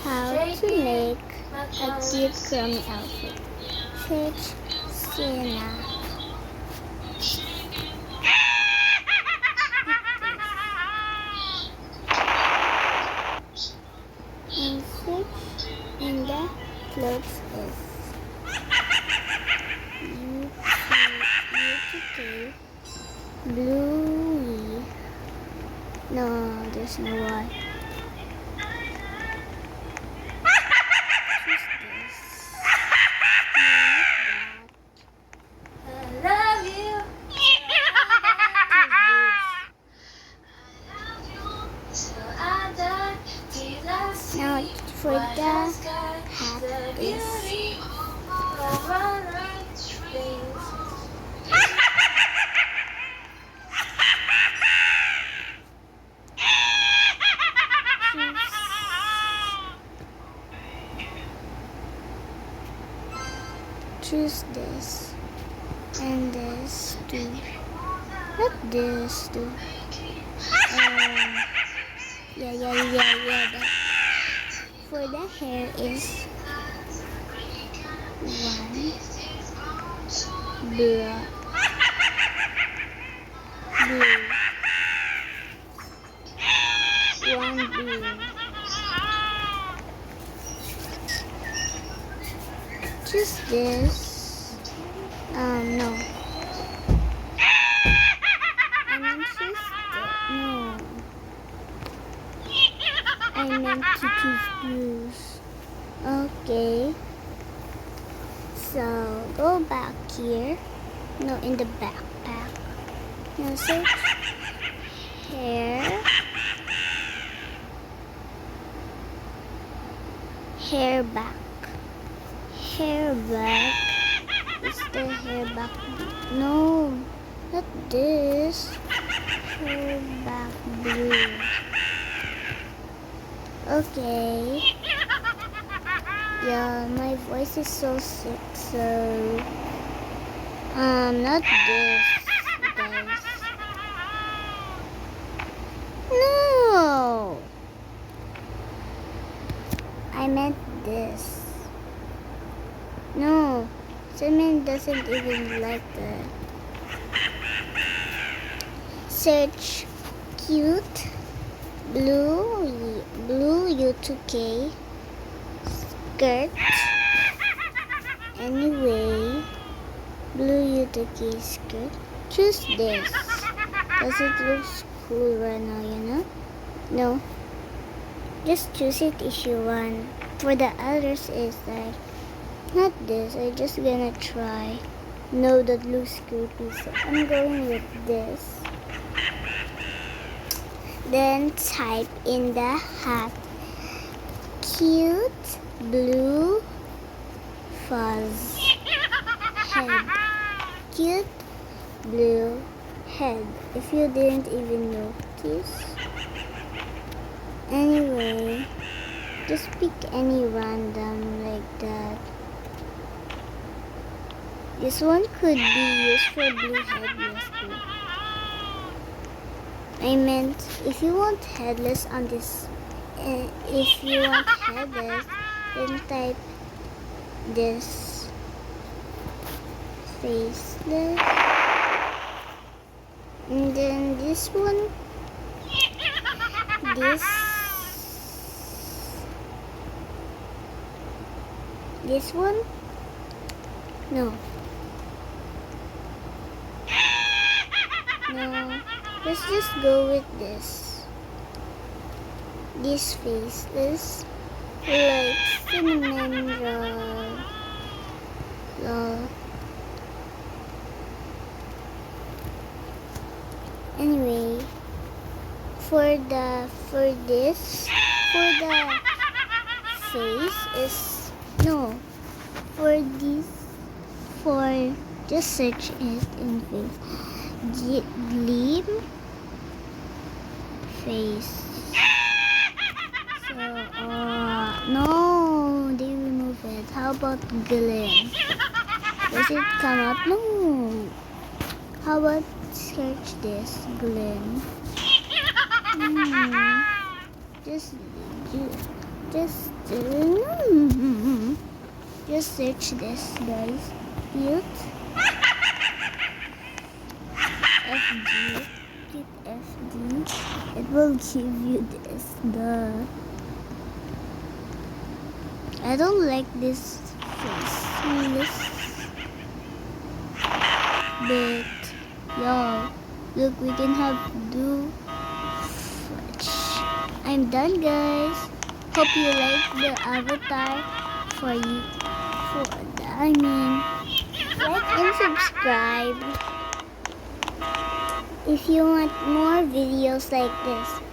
How to make a cute crummy outfit. Search Sienna. And search in the clothes is UTK Bluey. No, there's no Y. Now for the hat is choose this and this too. Not this too. Yeah. That. For the hair is one blue. One blue. Choose this. No. I meant choose no. I meant to choose blues. Okay. So go back here. No, in the backpack. Now search hair. Hair back. Hair back. Is the hair back? No, not this. Hair back blue. Okay. Yeah, my voice is so sick, so not this, guys. No, I meant this. No, Simon doesn't even like that. Search cute blue U2K skirt. Anyway, blue U2K skirt. Choose this. Does it look cool right now, you know? No. Just choose it if you want. For the others is like not this. I'm just gonna try. No, that looks creepy. So I'm going with this. Then type in the hat. Cute blue fuzz head. Cute blue head. If you didn't even notice. Anyway, just pick any random like that. This one could be used for blue headless too. I meant if you want headless on this, if you want headless, then type this faceless, and then this one, this one, no, let's just go with this faceless, like cinnamon roll. Anyway, for the face is no. For this, just search it in face. Gleam face. So, no, they remove it. How about glim? Does it come up? No. How about search this Glim? Just Just just search this, guys. Cute FD. Cute FD. It will give you this. The I don't like this face. But yo, look, we can have do fudge. I'm done, guys. Hope you like the avatar for you. Like and subscribe if you want more videos like this.